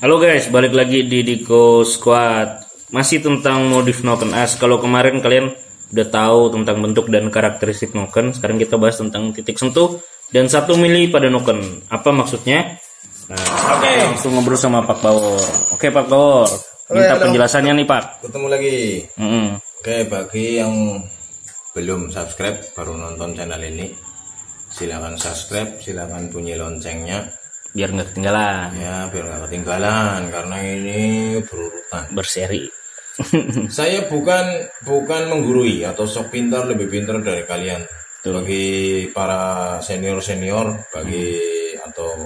Halo guys, balik lagi di Diko Squad. Masih tentang modif Noken As. Kalau kemarin kalian udah tahu tentang bentuk dan karakteristik Noken, sekarang kita bahas tentang titik sentuh dan 1 mili pada Noken. Apa maksudnya? Nah, oke, langsung ngobrol sama Pak Bawor. Oke, Pak Bawor, minta penjelasannya nih, Pak. Ketemu lagi. Oke, bagi yang belum subscribe, baru nonton channel ini, silakan subscribe, silakan bunyi loncengnya Biar nggak ketinggalan. ya, biar nggak ketinggalan karena ini berurutan Berseri. saya bukan menggurui atau sok pintar lebih pintar dari kalian. Bagi para senior bagi atau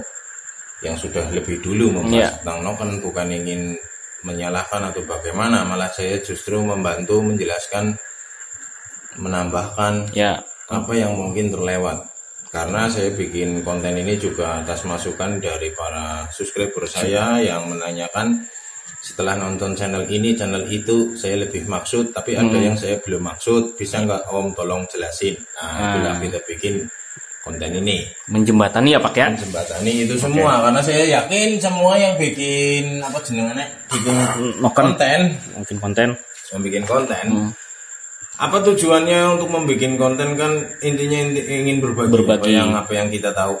yang sudah lebih dulu membahas tentang Noken, bukan ingin menyalahkan atau bagaimana, malah saya justru membantu menjelaskan, menambahkan apa yang mungkin terlewat. Karena saya bikin konten ini juga atas masukan dari para subscriber saya yang menanyakan, setelah nonton channel ini, channel itu, saya lebih maksud, tapi ada yang saya belum maksud, bisa nggak Om tolong jelasin. Nah, itulah kita bikin konten ini. Menjembatani ya Pak ya? Menjembatani itu semua, karena saya yakin semua yang bikin apa jenengannya, bikin konten, membikin konten. Apa tujuannya untuk membuat konten? Kan intinya ingin berbagi. Apa yang kita tahu,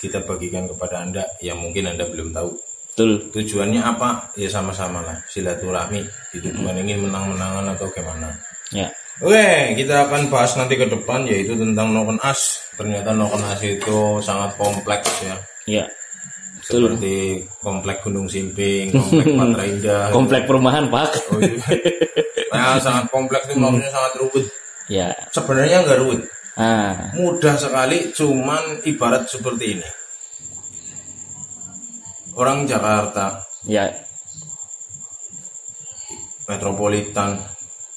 kita bagikan kepada Anda yang mungkin Anda belum tahu. Betul. Tujuannya apa? Ya sama-sama lah, silaturahmi. Itu bukan ingin menang-menangan atau gimana. Ya. Oke, kita akan bahas nanti ke depan, yaitu tentang Noken As. Ternyata Noken As itu sangat kompleks ya. Iya. Seperti komplek Gunung Simping, komplek Patra Indah, komplek perumahan Pak. Oh, iya. Nah, sangat kompleks itu maksudnya sangat rumit. Ya. Sebenarnya nggak rumit. Mudah sekali, cuman ibarat seperti ini. Orang Jakarta, metropolitan,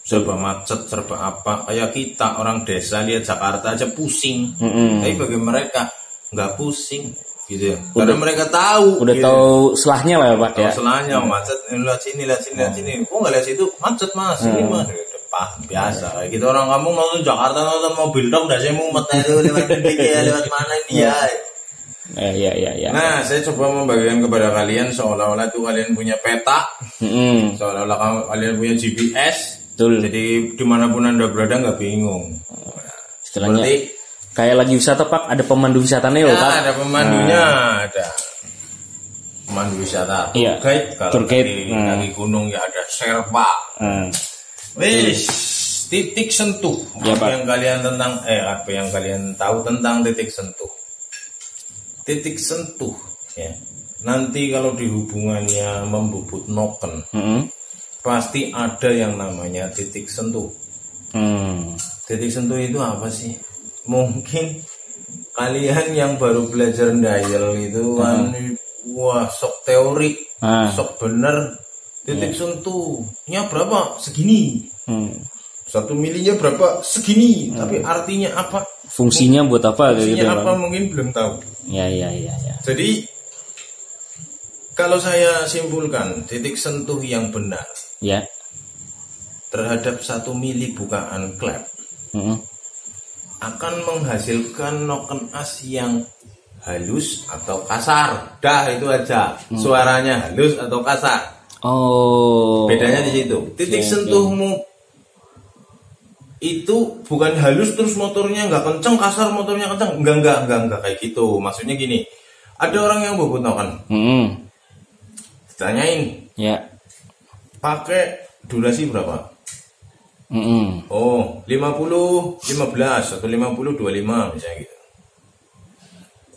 serba macet, serba apa. Kayak kita orang desa lihat Jakarta aja pusing. Tapi bagi mereka nggak pusing, gitu ya. Karena mereka tahu. Udah gitu. Tahu selahnya lah Pak ya. Selahnya macet, lihat sini. Kok nggak lihat situ macet Mas, ini Mas. Biasa kayak gitu orang kampung nonton Jakarta, nonton mobil dong, udah saya mumet itu lewat dia, lewat mana dia. Ya. Nah, saya coba membagikan kepada kalian seolah-olah tuh kalian punya peta, seolah-olah kalian punya GPS. Betul. Jadi dimanapun Anda berada nggak bingung. Istilahnya seperti kayak lagi wisata Pak, ada pemandu wisatanya loh Pak. Ada pemandunya, ada pemandu wisata. Guide. Kalau dari gunung ya ada Sherpa. Wis, titik sentuh. Apa yang kalian tahu tentang titik sentuh? Titik sentuh ya. Nanti kalau di hubungannya membubut Noken, pasti ada yang namanya titik sentuh. Titik sentuh itu apa sih? Mungkin kalian yang baru belajar dial itu kan, wah sok teori, sok bener. Titik sentuhnya berapa? Segini. 1 milinya berapa? Segini. Tapi artinya apa? Fungsinya buat apa? Fungsinya apa mungkin belum tahu. Ya. Jadi kalau saya simpulkan, titik sentuh yang benar terhadap 1 mili bukaan klep akan menghasilkan Noken As yang halus atau kasar. Dah itu aja. Suaranya halus atau kasar. Bedanya di situ. Titik sentuhmu itu bukan halus terus motornya nggak kenceng, kasar motornya kenceng. Enggak kayak gitu. Maksudnya gini, ada orang yang bobot Noken. Ditanyain. Pakai durasi berapa? 50 15 atau 50 25 misalnya gitu.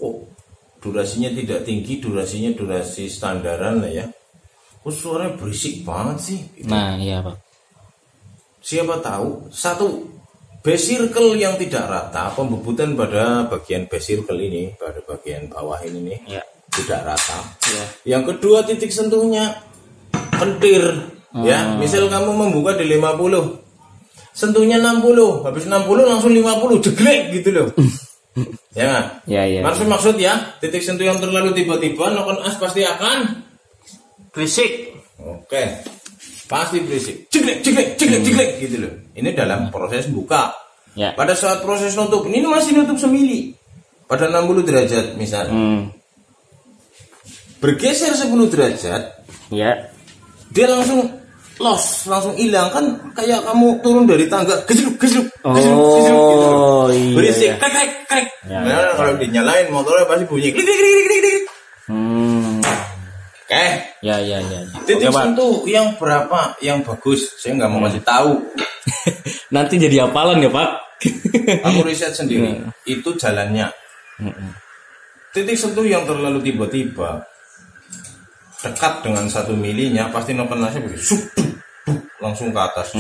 Kok durasinya tidak tinggi, durasi standaran lah ya. Kok suaranya berisik banget sih gitu. Nah iya Pak. Siapa tahu satu base circle yang tidak rata, pembebutan pada bagian base circle ini, pada bagian bawah ini nih tidak rata. Yang kedua, titik sentuhnya kentir. Ya, misal kamu membuka di 50, sentuhnya 60, habis 60 langsung 50 jeglek gitu loh. Ya. Maksud ya, titik sentuh yang terlalu tiba-tiba Noken As pasti akan berisik. Oke. Pasti berisik. Jeglek gitu loh. Ini dalam proses buka. Pada saat proses nutup, ini masih nutup semili. Pada 60 derajat misalnya. bergeser 10 derajat, ya, dia langsung loss, langsung hilang. Kan kayak kamu turun dari tangga, gejluk gitu. Iya, berisik, krek. Ya, nah, kalau dinyalain motornya pasti bunyi klik. Oke. Ya. Titik sentuh yang berapa yang bagus? Saya nggak mau kasih tahu. Nanti jadi hafalan ya, Pak. Aku riset sendiri. Itu jalannya. Titik sentuh yang terlalu tiba-tiba dekat dengan 1 milinya pasti nokenasnya langsung ke atas,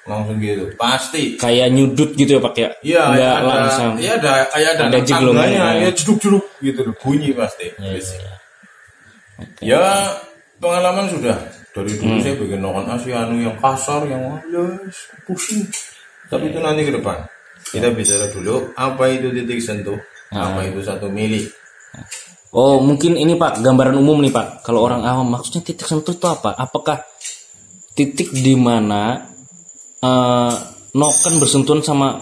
langsung gitu, pasti. Kayak nyudut gitu ya Pak ya? Iya, langsung. Iya ada tangganya, ya jeduk gitu, bunyi pasti. Ya pengalaman sudah dari dulu saya bikin noken Asianu yang kasar, yang pusing. Tapi itu nanti ke depan. Kita bicara dulu apa itu titik sentuh, apa itu 1 mili. Oh, mungkin ini Pak, gambaran umum nih Pak. Kalau orang awam maksudnya titik sentuh itu apa? Apakah titik di mana noken bersentuhan sama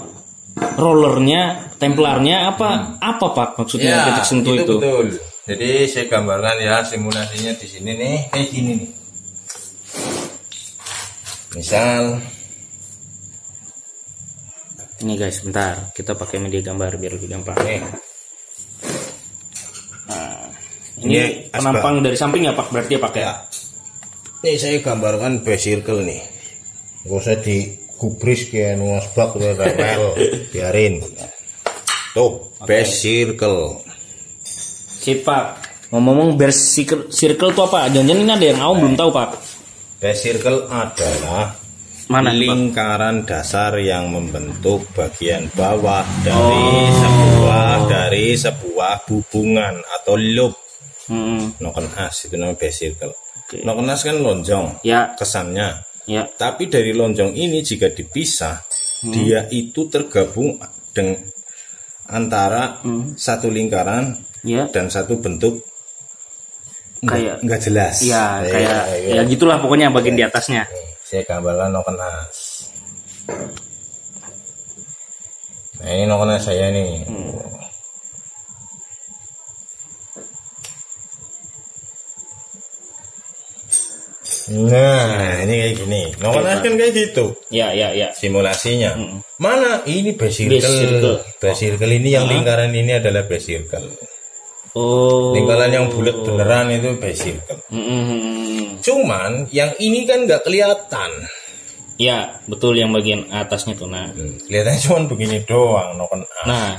rollernya, templarnya apa Pak maksudnya ya, titik sentuh itu? Betul. Jadi saya gambarkan ya simulasinya di sini nih, kayak gini nih. Misal ini guys, bentar kita pakai media gambar biar lebih gampang. Ini penampang dari samping ya Pak, berarti ya Pak ya? Ini saya gambarkan base circle nih. Gak usah digubris kayak nuasbak udah repel, biarin. Tuh, base circle. Sip Pak. Ngomong-ngomong base circle itu apa? Jangan-jangan ini ada yang awam belum tahu Pak. Base circle adalah lingkaran dasar yang membentuk bagian bawah dari sebuah hubungan atau loop. Noken as itu namanya base circle. Noken as kan lonjong, ya, kesannya. Ya. Tapi dari lonjong ini jika dipisah, dia itu tergabung dengan antara satu lingkaran dan satu bentuk kayak nggak jelas. Ya, ya gitulah pokoknya bagian di atasnya. Saya gambarkan noken as. Nah ini noken as saya nih. Nah, ini kayak gini. Noken as kan kayak gitu. Ya. Simulasinya. Mana ini base circle. Base circle ini yang lingkaran ini adalah base circle. Oh. Lingkaran yang bulat beneran itu base circle. Cuman yang ini kan nggak kelihatan. Ya, betul yang bagian atasnya tuh. Nah, kelihatannya cuma begini doang noken as. Nah,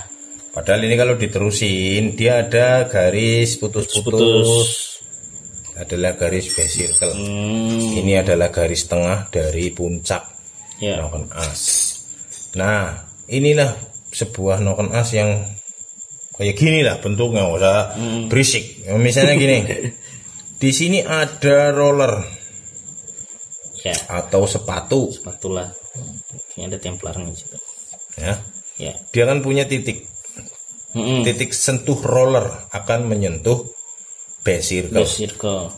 padahal ini kalau diterusin dia ada garis putus-putus. Adalah garis base circle. Ini adalah garis tengah dari puncak noken as. Nah, inilah sebuah noken as yang kayak gini lah bentuknya, nggak usah berisik. Misalnya gini, di sini ada roller atau sepatulah. Ini ada templarnya gitu. Ya. Dia kan punya titik. Titik sentuh roller akan menyentuh base circle.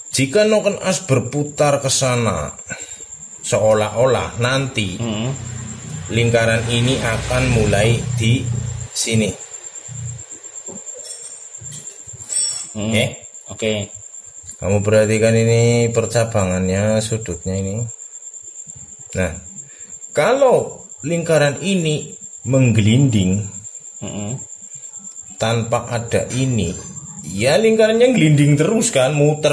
Jika noken as berputar ke sana, seolah-olah nanti lingkaran ini akan mulai di sini. Oke. Kamu perhatikan ini percabangannya, sudutnya ini. Nah, kalau lingkaran ini menggelinding tanpa ada ini, ya lingkarannya gelinding terus kan, muter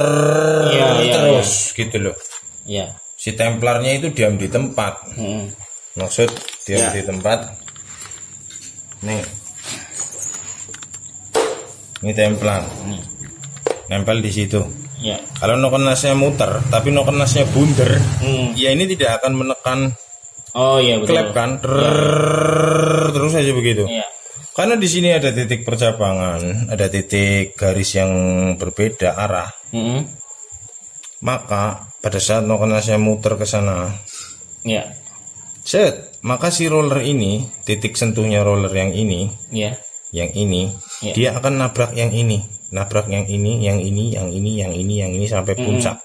terus gitu loh. Ya. Si templarnya itu diam di tempat. Maksud diam di tempat. Nih. Ini templar. Nempel di situ. Ya. Kalau noken asnya muter, tapi noken asnya bunder, ya ini tidak akan menekan. Oh iya betul. Klep kan, terus aja begitu. Ya. Karena di sini ada titik percabangan, ada titik garis yang berbeda arah. Maka pada saat noken asnya muter ke sana, maka si roller ini, titik sentuhnya roller yang ini, dia akan nabrak yang ini, yang ini sampai puncak.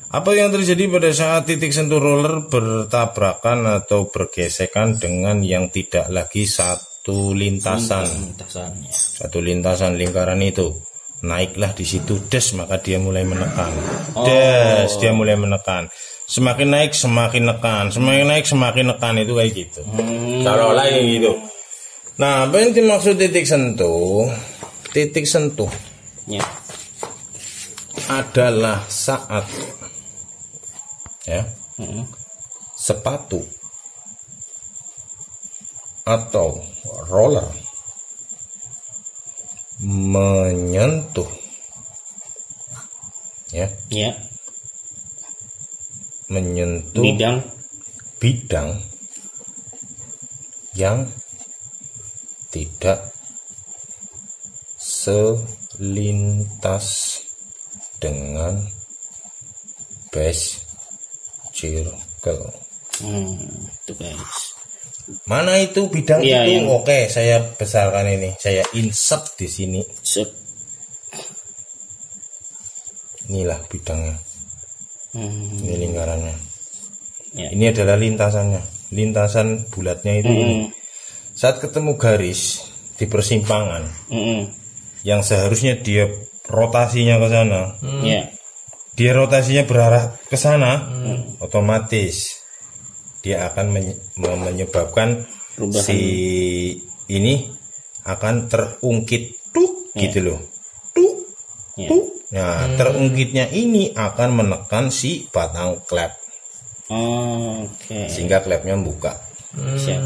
Apa yang terjadi pada saat titik sentuh roller bertabrakan atau bergesekan dengan yang tidak lagi satu lintasan lingkaran itu, naiklah di situ des, maka dia mulai menekan. Des, dia mulai menekan. Semakin naik semakin nekan, semakin naik semakin nekan, itu kayak gitu. Kalau lain gitu. Nah, apa yang dimaksud titik sentuh? Titik sentuh Ya. adalah saat ya sepatu atau roller menyentuh ya menyentuh bidang yang tidak selintas dengan base circle. Itu guys. Mana itu bidang Iya, itu? yang... Oke, saya besarkan ini. Saya insert di sini. Inilah bidangnya. Ini lingkarannya. Ya. Ini adalah lintasannya. Lintasan bulatnya itu ini. Saat ketemu garis di persimpangan, yang seharusnya dia rotasinya ke sana, dia rotasinya berarah ke sana, otomatis dia akan menyebabkan perubahan. Si ini akan terungkit gitu loh, Nah, terungkitnya ini akan menekan si batang klep, sehingga klepnya buka. Siap.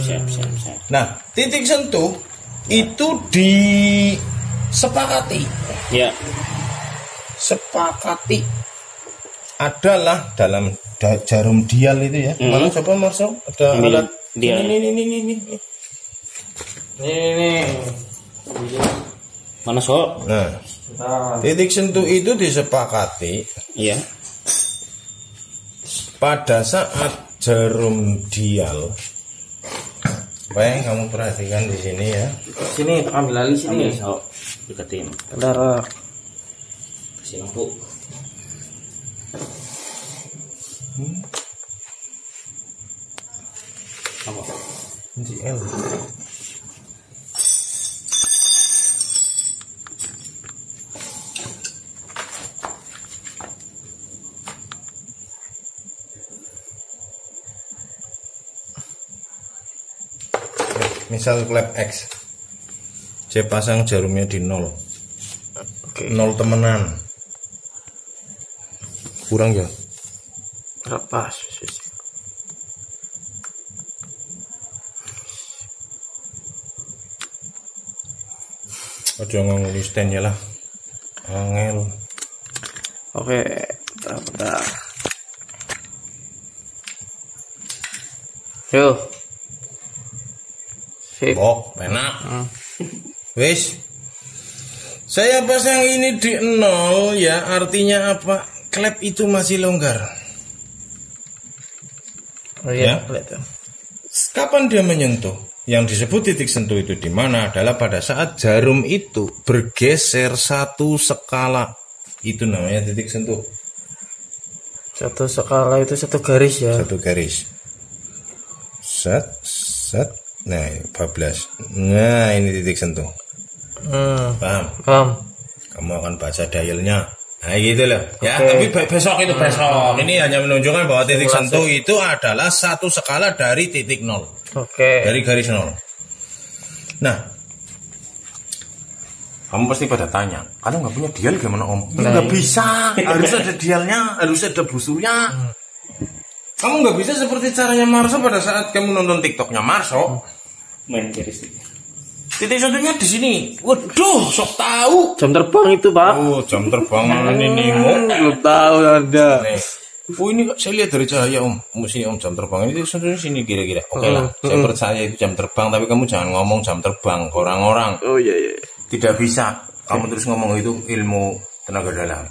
Nah, titik sentuh itu disepakati. Ya. Sepakati adalah dalam jarum dial itu ya. Mana coba masuk ada alat dial. Ini. Mana sok? Nah, titik sentuh itu disepakati. Iya. Pada saat jarum dial. Baik, kamu perhatikan di sini ya. Sini ambil lagi sini. Sok deketin. Darah. Kasih lampu. Apa? JL. Misal klep X, saya pasang jarumnya di 0. Oke. 0 temenan. Kurang ya? Berapa? Aja nganggo stand ya lah. Angel. Oke, bentar. Yo. Sip. Enak. Wis. Saya pasang ini di 0 ya, artinya apa? Klep itu masih longgar. Oh iya, Ya. kelihatan. Kapan dia menyentuh? Yang disebut titik sentuh itu di mana adalah pada saat jarum itu bergeser satu skala. Itu namanya titik sentuh. Satu skala itu satu garis ya. Satu garis. Set. Nah, bablas. Nah, ini titik sentuh. Paham? Kamu akan baca dialnya. Nah, gitu loh. Ya, tapi besok itu besok. Ini hanya menunjukkan bahwa titik sentuh itu adalah satu skala dari titik 0. Oke. Dari garis 0. Nah, kamu pasti pada tanya, kamu nggak punya dial gimana om? Nggak bisa, harus ada dialnya, harus ada busurnya. Kamu nggak bisa seperti caranya Marso pada saat kamu nonton TikToknya Marso. Main garis. Titik sentuhnya di sini. Waduh, sok tahu. Jam terbang itu, Pak. Oh, jam terbang ini Belum tahu Anda. Oh, ini saya lihat dari cahaya om. Mesti om jam terbang ini sentuhnya sini kira-kira. Oke lah, saya percaya itu jam terbang. Tapi kamu jangan ngomong jam terbang ke orang-orang. Oh iya. Tidak bisa. Kamu terus ngomong itu ilmu tenaga dalam.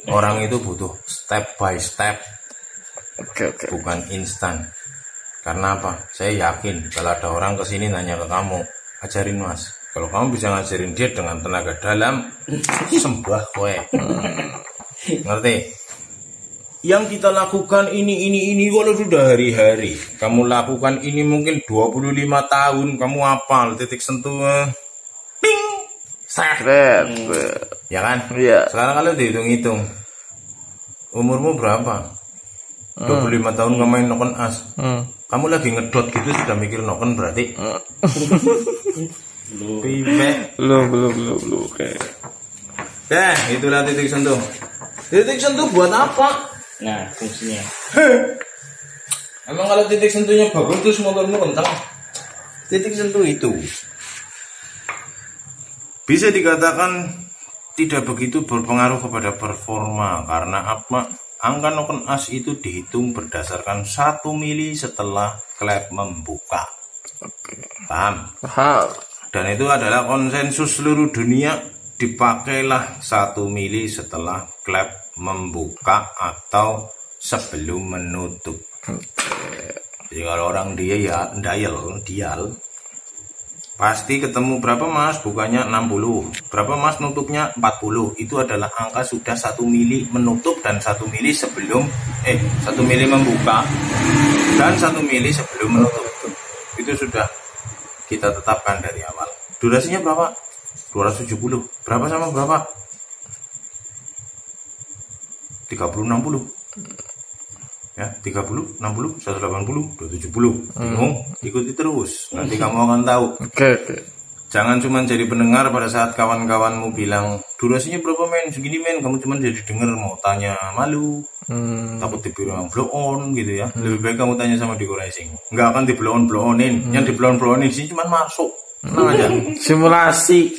Orang itu butuh step by step. Oke. Bukan instan. Karena apa? Saya yakin kalau ada orang kesini nanya ke kamu, ajarin mas. Kalau kamu bisa ngajarin dia dengan tenaga dalam, sembah kowe. Ngerti? Yang kita lakukan ini kalau sudah hari-hari. Kamu lakukan ini mungkin 25 tahun, kamu hafal titik sentuh. Ping. Set. Ya kan? Iya. Sekarang kalau dihitung-hitung, umurmu berapa? 25 tahun kamu main noken as. Kamu lagi ngedot gitu sudah mikir noken berarti? Belum. Oke. Itulah titik sentuh. Titik sentuh buat apa? Nah, fungsinya. Emang kalau titik sentuhnya bagus terus motormu kencang? Titik sentuh itu bisa dikatakan tidak begitu berpengaruh kepada performa karena apa? Angka noken as itu dihitung berdasarkan 1 mili setelah klep membuka. Paham? Dan itu adalah konsensus seluruh dunia, dipakailah 1 mili setelah klep membuka atau sebelum menutup. Jadi kalau orang dial pasti ketemu berapa mas, bukanya 60, berapa mas nutupnya 40, itu adalah angka sudah 1 mili menutup dan 1 mili sebelum 1 mili membuka dan 1 mili sebelum menutup. Itu sudah kita tetapkan dari awal. Durasinya berapa? 270. Berapa sama berapa? 30-60 ya, 30, 60, 180, 270. Bingung? Ikuti terus, nanti kamu akan tahu. Oke. Jangan cuma jadi pendengar pada saat kawan-kawanmu bilang durasinya berapa men, segini men, kamu cuma jadi dengar, mau tanya malu, takut dibilang blow on gitu ya. Lebih baik kamu tanya sama Diko Racing, nggak akan di blow onin. Yang di blow onin sini cuma masuk, tenang aja. Simulasi.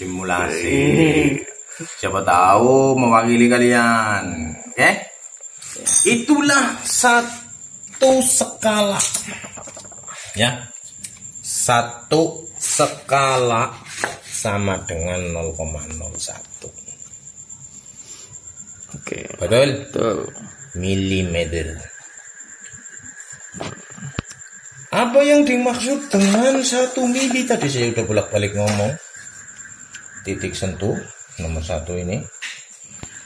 Siapa tahu mewakili kalian. Oke? Itulah satu skala. Ya. Satu skala sama dengan 0,01. Oke. Betul? Milimeter. Apa yang dimaksud dengan 1 mili? Tadi saya udah bolak-balik ngomong. Titik sentuh nomor 1 ini.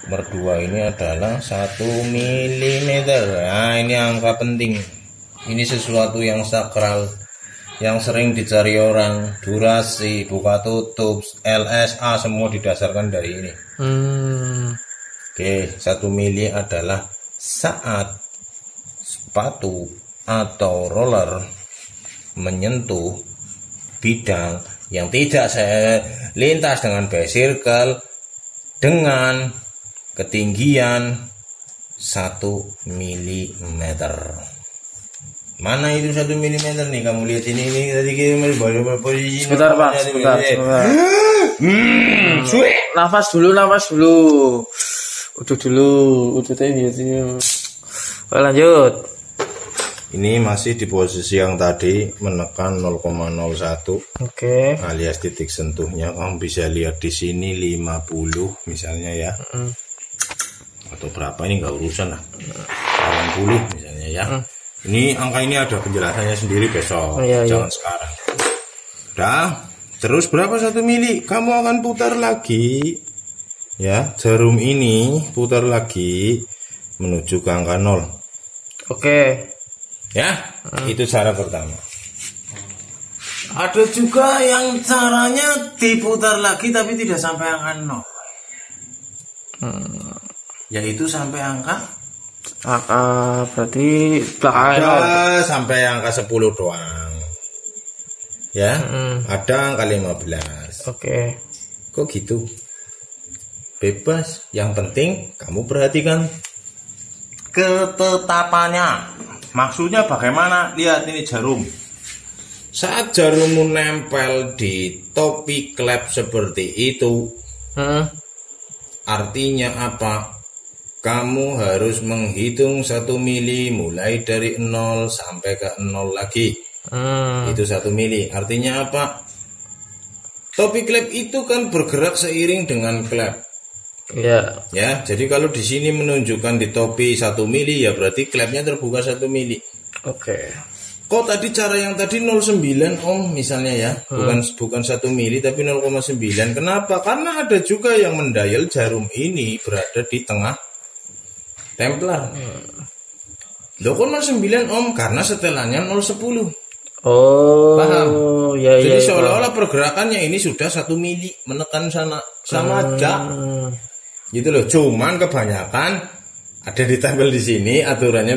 Nomor 2 ini adalah 1 milimeter. Nah, ini angka penting. Ini sesuatu yang sakral, yang sering dicari orang. Durasi, buka tutup, LSA semua didasarkan dari ini. Oke, 1 mili adalah saat sepatu atau roller menyentuh bidang yang tidak lintas dengan base circle dengan ketinggian 1 milimeter. Mana itu 1 milimeter nih? Kamu lihat ini tadi kita posisi. Sebentar Pak, sebentar. Nafas dulu. Udah biasanya. Lanjut. Ini masih di posisi yang tadi menekan 0,01. Oke. Alias titik sentuhnya kamu bisa lihat di sini 50 misalnya ya. Atau berapa ini nggak urusan lah. 80 misalnya ya. Ini angka ini ada penjelasannya sendiri besok. Jangan sekarang. Udah. Terus berapa 1 mili? Kamu akan putar lagi. Ya, jarum ini putar lagi menuju ke angka 0. Oke. Ya, itu cara pertama. Ada juga yang caranya diputar lagi tapi tidak sampai angka 0. Yaitu sampai angka berarti belakangnya sampai angka 10 doang. Ya, ada angka 15. Oke. Kok gitu? Bebas, yang penting kamu perhatikan ketetapannya. Maksudnya bagaimana? Lihat ini jarum. Saat jarummu nempel di topi klep seperti itu, artinya apa? Kamu harus menghitung 1 mili mulai dari 0 sampai ke 0 lagi. Itu 1 mili. Artinya apa? Topi klep itu kan bergerak seiring dengan klep. Ya. Ya, jadi kalau di sini menunjukkan di topi 1 mili ya berarti klepnya terbuka 1 mili. Oke. Kok tadi cara yang tadi 0,9 ohm misalnya ya, bukan 1 mili tapi 0,9. Kenapa? Karena ada juga yang mendial jarum ini berada di tengah templar. Loh kok 0,9 ohm? Karena setelannya 0,10. Oh. Paham? Ya, jadi ya, seolah-olah pergerakannya ini sudah 1 mili menekan sana sama aja. Gitu loh. Cuman kebanyakan ada ditempel di sini aturannya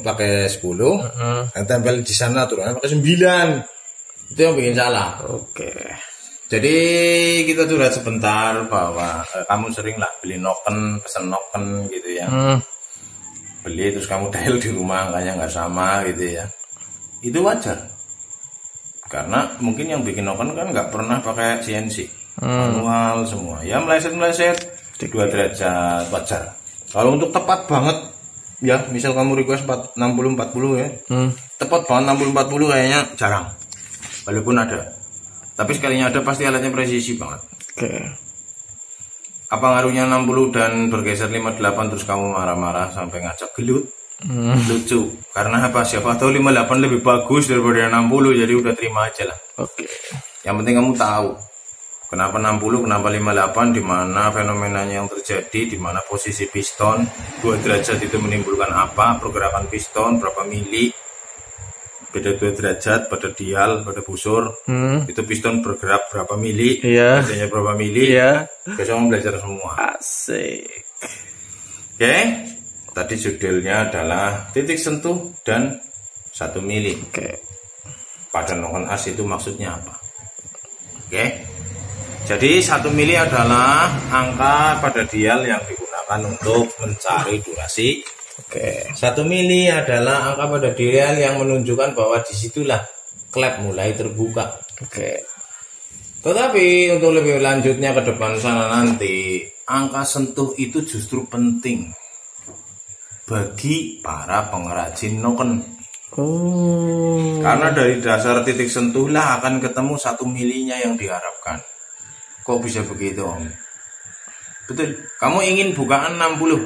pakai 10, yang tempel di sana aturannya pakai 9. Itu yang bikin salah. Oke. Jadi kita curhat sebentar bahwa kamu sering lah beli noken, pesen noken gitu ya. Beli terus kamu dial di rumah angkanya nggak sama gitu ya. Itu wajar. Karena mungkin yang bikin noken kan nggak pernah pakai CNC, manual semua. Ya meleset 2 derajat wajar. Kalau untuk tepat banget ya, misal kamu request 60-40 ya, tepat banget 60-40 kayaknya jarang. Walaupun ada, tapi sekalinya ada pasti alatnya presisi banget. Oke. Apa ngaruhnya 60 dan bergeser 58 terus kamu marah-marah sampai ngajak gelut? Lucu. Karena apa? Siapa tahu 58 lebih bagus daripada 60, jadi udah terima aja lah. Oke. Yang penting kamu tahu kenapa 60, kenapa 58, di mana fenomenanya yang terjadi, di mana posisi piston 2 derajat itu menimbulkan apa, pergerakan piston berapa mili, beda 2 derajat pada dial, pada busur, itu piston bergerak berapa mili, bedanya berapa mili, besok mau belajar semua. Asik. Oke, tadi judulnya adalah titik sentuh dan 1 mili. Oke. Pada noken as itu maksudnya apa? Oke. Jadi 1 mili adalah angka pada dial yang digunakan untuk mencari durasi. Oke. 1 mili adalah angka pada dial yang menunjukkan bahwa disitulah klep mulai terbuka. Oke. Tetapi untuk lebih lanjutnya ke depan sana nanti, angka sentuh itu justru penting bagi para pengrajin noken. Karena dari dasar titik sentuhlah akan ketemu 1 milinya yang diharapkan. Kok bisa begitu, Om? Betul. Kamu ingin bukaan 60.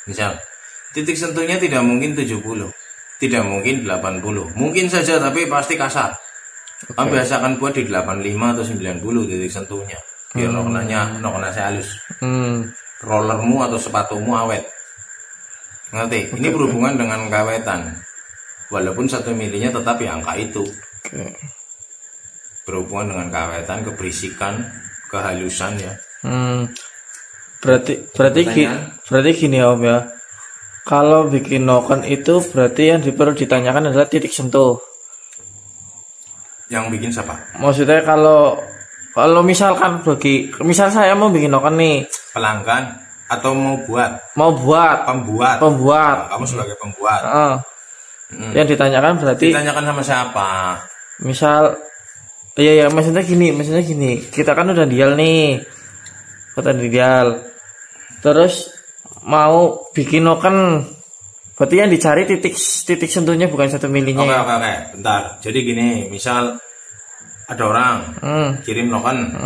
Misal, titik sentuhnya tidak mungkin 70. Tidak mungkin 80. Mungkin saja tapi pasti kasar. Kamu biasakan buat di 85 atau 90 titik sentuhnya. Biar nokenanya halus. Rollermu atau sepatumu awet. Ngerti? Ini berhubungan dengan kawetan. Walaupun 1 milinya tetapi angka itu. Berhubungan dengan kawetan, keberisikan, kehalusan ya. Berarti gini Om ya. Kalau bikin noken itu berarti yang perlu ditanyakan adalah titik sentuh. Yang bikin siapa? Maksudnya kalau misalkan misal saya mau bikin noken nih, pelanggan atau mau buat? Pembuat. Nah, kamu sebagai pembuat. Yang ditanyakan berarti sama siapa? Misal Iya maksudnya gini, kita kan udah dial nih, terus mau bikin noken, berarti yang dicari titik sentuhnya bukan 1 milinya. Oke, bentar. Jadi gini, misal ada orang kirim noken,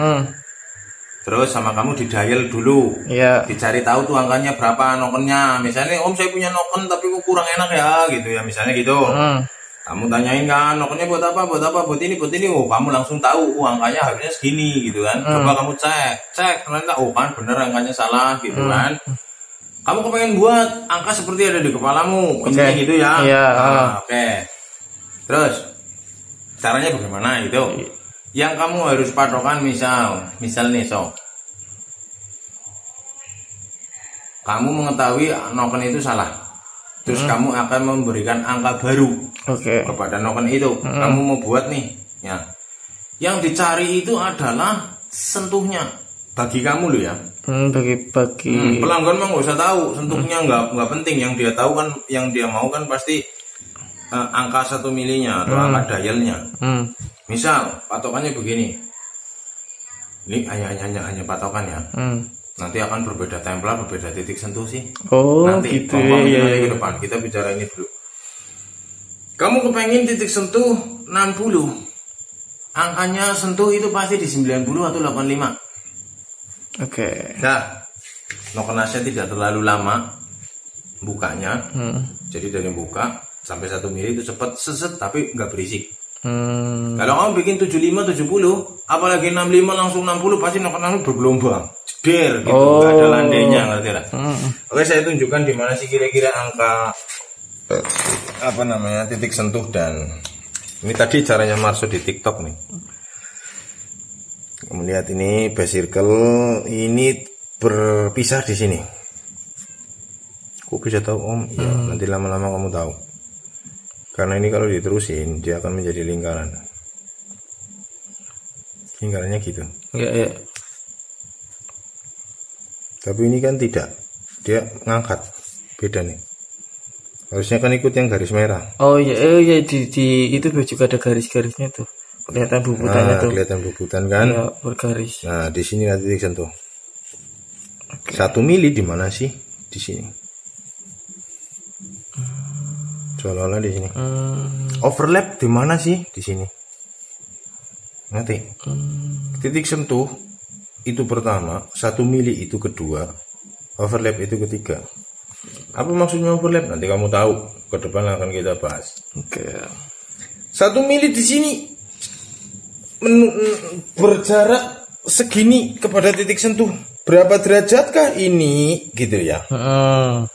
terus sama kamu di dial dulu, dicari tahu tuh angkanya berapa nokennya. Misalnya Om saya punya noken tapi kok kurang enak ya, gitu ya, misalnya gitu. Kamu tanyain kan, nokennya buat apa, buat ini. Oh, kamu langsung tahu, angkanya harusnya segini gitu kan. Coba kamu cek, ternyata oh kan bener angkanya salah gitu kan. Kamu kepengen buat angka seperti ada di kepalamu, intinya gitu ya. Oke. Terus caranya bagaimana itu? Yang kamu harus patokan misal nih kamu mengetahui noken itu salah. Terus kamu akan memberikan angka baru kepada noken itu. Kamu mau buat nih ya. Yang dicari itu adalah sentuhnya. Bagi kamu loh ya. Bagi pelanggan mah nggak usah tahu sentuhnya, nggak penting. Yang dia tahu kan, yang dia mau kan pasti angka 1 milinya atau angka dialnya. Misal patokannya begini. Ini hanya patokan ya. Nanti akan berbeda templar, berbeda titik sentuh sih. Nanti gitu ke depan kita bicara ini dulu. Kamu kepengen titik sentuh 60, angkanya sentuh itu pasti di 90 atau 85. Nah, noken asnya tidak terlalu lama bukanya. Jadi dari buka sampai 1 mili itu cepat seset tapi nggak berisik. Kalau kamu bikin 75, 70, apalagi 65 langsung 60, pasti noken bergelombang, jeder gitu, nggak ada landainya, ngerti lah. Oke, saya tunjukkan di mana sih kira-kira angka titik sentuh. Dan ini tadi caranya Marso di TikTok nih. Kamu lihat ini base circle, ini berpisah di sini. Kok bisa tahu Om? Ya, nanti lama-lama kamu tahu. Karena ini kalau diterusin dia akan menjadi lingkaran. Lingkarannya gitu. Ya. Tapi ini kan tidak. Dia ngangkat. Beda nih. Harusnya kan ikut yang garis merah. Oh iya di itu juga ada garis-garisnya tuh. Kelihatan bubutannya tuh. Kelihatan bubutan kan? Ya, bergaris. Nah, di sini nanti titik sentuh. 1 mili di mana sih? Di sini. Seolah-olah di sini. Overlap di mana sih? Di sini. Nanti. Titik sentuh itu pertama, 1 mili itu kedua, overlap itu ketiga. Apa maksudnya overlap? Nanti kamu tahu. Ke depan akan kita bahas. Oke. 1 mili di sini berjarak segini kepada titik sentuh. Berapa derajatkah ini? Gitu ya. 20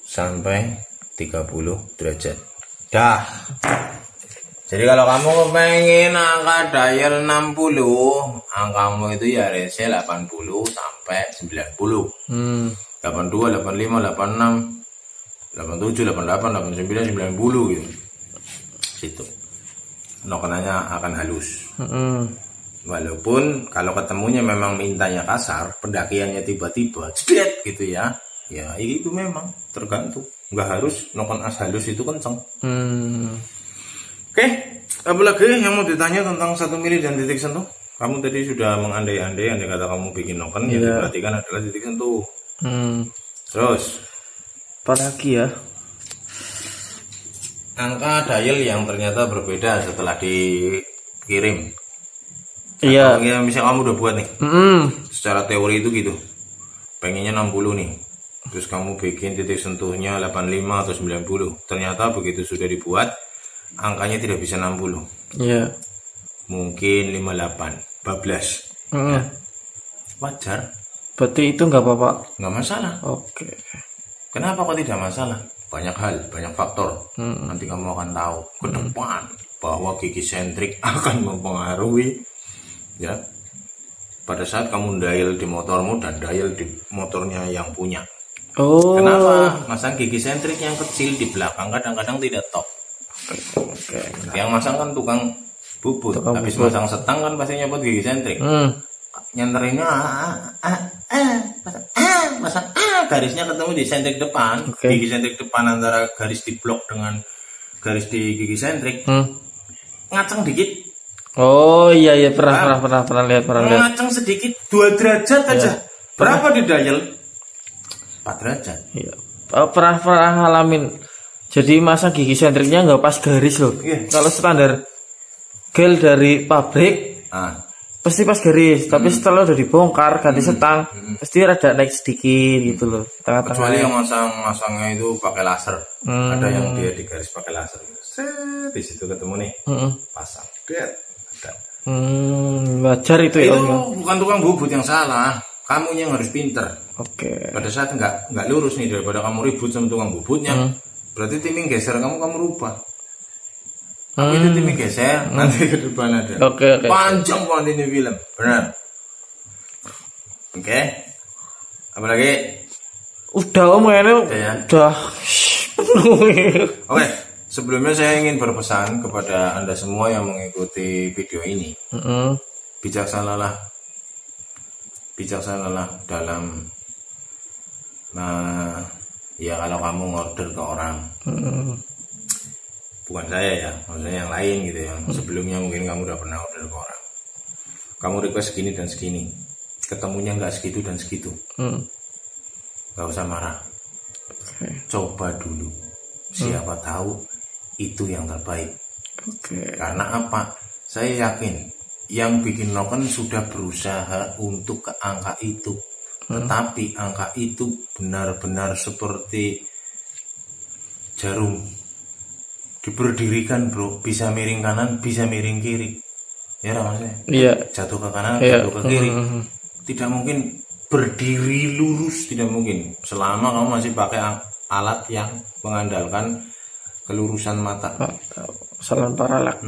sampai 30 derajat. Dah. Jadi kalau kamu pengen angka dial 60, angkamu itu ya rese 80 sampai 90. 82, 85, 86, 87, 88, 89, 90 gitu. Situ. Nokenanya akan halus. Walaupun kalau ketemunya memang mintanya kasar, pendakiannya tiba-tiba, cedet gitu ya. Ya itu memang tergantung. Nggak harus noken as halus itu kenceng. Oke, apalagi yang mau ditanya tentang 1 mili dan titik sentuh? Kamu tadi sudah mengandai-andai, andai kata kamu bikin noken, yang diperhatikan adalah titik sentuh. Terus, apalagi ya? Angka dial yang ternyata berbeda setelah dikirim. Iya. Yang bisa kamu udah buat nih. Secara teori itu gitu. Pengennya 60 nih. Terus kamu bikin titik sentuhnya 85 atau 90. Ternyata begitu sudah dibuat, angkanya tidak bisa 60. Iya. Mungkin 58, bablas. Ya. Wajar. Berarti itu nggak apa-apa? Nggak masalah. Oke. Kenapa kok tidak masalah? Banyak hal, banyak faktor. Nanti kamu akan tahu ke depan bahwa gigi sentrik akan mempengaruhi ya. Pada saat kamu dial di motormu dan dial di motornya yang punya. Oh. Kenapa? Masang gigi sentrik yang kecil di belakang kadang-kadang tidak top. Yang masang kan tukang bubut. Habis masang setang kan pasti nyebut gigi sentrik. Nyenterinnya masang garisnya ketemu di sentrik depan. Gigi sentrik depan antara garis di blok dengan garis di gigi sentrik. Ngaceng dikit. Oh iya pernah lihat. Ngaceng sedikit 2 derajat aja. Berapa di dial? 4 derajat. Iya. Pernah ngalamin. Jadi masang gigi sentriknya nggak pas garis loh. Kalau standar gel dari pabrik pasti pas garis. Tapi setelah udah dibongkar ganti setang pasti rada naik sedikit gitu loh. Tengah-tengah. Kecuali yang masangnya itu pakai laser. Ada yang dia di garis pakai laser. Set, di situ ketemu nih. Pasang. Wajar itu ya. Itu bukan tukang bubut yang salah. Kamu yang harus pinter. Oke. Pada saat nggak lurus nih, daripada kamu ribut sama tukang bubutnya, berarti timing geser kamu rubah. Tapi itu timing geser nanti ke depan ada. Oke. Panjang banget ini film, benar. Oke. Apalagi? Udah Om ini udah. Oke. Sebelumnya saya ingin berpesan kepada Anda semua yang mengikuti video ini. Bijaksanalah dalam ya kalau kamu ngorder ke orang. Bukan saya ya, maksudnya yang lain gitu ya. Sebelumnya mungkin kamu udah pernah order ke orang. Kamu request segini dan segini. Ketemunya nggak segitu dan segitu. Nggak usah marah. Coba dulu. Siapa tahu itu yang terbaik. Karena apa? Saya yakin yang bikin noken sudah berusaha untuk ke angka itu. Tetapi angka itu benar-benar seperti jarum. Diberdirikan bro, bisa miring kanan, bisa miring kiri. Ya maksudnya? Iya. Jatuh ke kanan, jatuh ke kiri. Tidak mungkin berdiri lurus, tidak mungkin. Selama kamu masih pakai alat yang mengandalkan kelurusan mata. Salam paralak.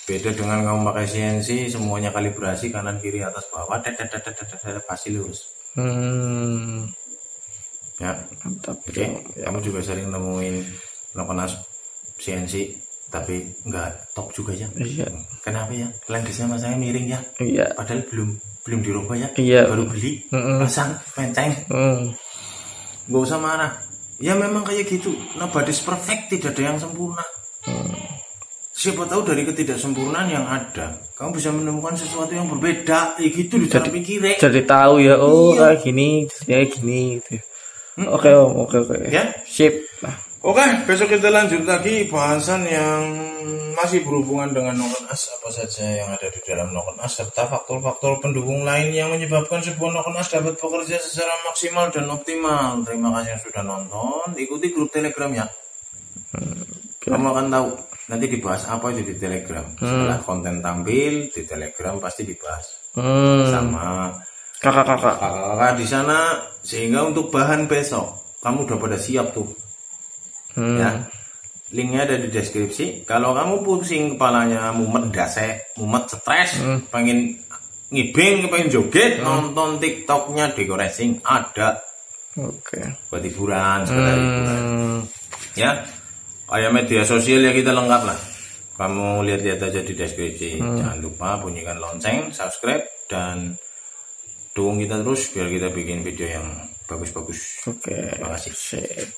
Beda dengan kamu pakai CNC semuanya kalibrasi kanan kiri atas bawah pasti lurus. Ya, mantap. Oke. Kamu juga sering nemuin noken as CNC tapi enggak top juga ya. Iya. Kenapa ya? Lengkisnya sama saya miring ya. Iya. Padahal belum dirubah ya. Iya. Baru beli, pasang, penceng. Nggak usah marah. Ya memang kayak gitu. Nobody's perfect, tidak ada yang sempurna. Siapa tahu dari ketidaksempurnaan yang ada, kamu bisa menemukan sesuatu yang berbeda. Gitu di dalam pikiran. Jadi tahu ya, kayak gini, kayak gini. Gitu. Oke Om, oke. Ya, sip. Oke, besok kita lanjut lagi bahasan yang masih berhubungan dengan noken as, apa saja yang ada di dalam noken as serta faktor-faktor pendukung lain yang menyebabkan sebuah noken as dapat bekerja secara maksimal dan optimal. Terima kasih yang sudah nonton. Ikuti grup Telegram ya. Kamu akan tahu nanti dibahas apa itu di Telegram. Setelah konten tampil di Telegram pasti dibahas sama kakak-kakak di sana, sehingga untuk bahan besok kamu udah pada siap tuh. Ya, linknya ada di deskripsi. Kalau kamu pusing kepalanya, mumet dasek, mumet stres, pengen ngibing, pengen joget, nonton TikToknya Deko Racing ada. Oke. Buat hiburan, sekedar hiburan. Ya, kayak media sosial ya kita lengkap lah. Kamu lihat-lihat aja di deskripsi. Jangan lupa bunyikan lonceng, subscribe, dan dukung kita terus biar kita bikin video yang bagus-bagus. Oke. Terima kasih. Sip.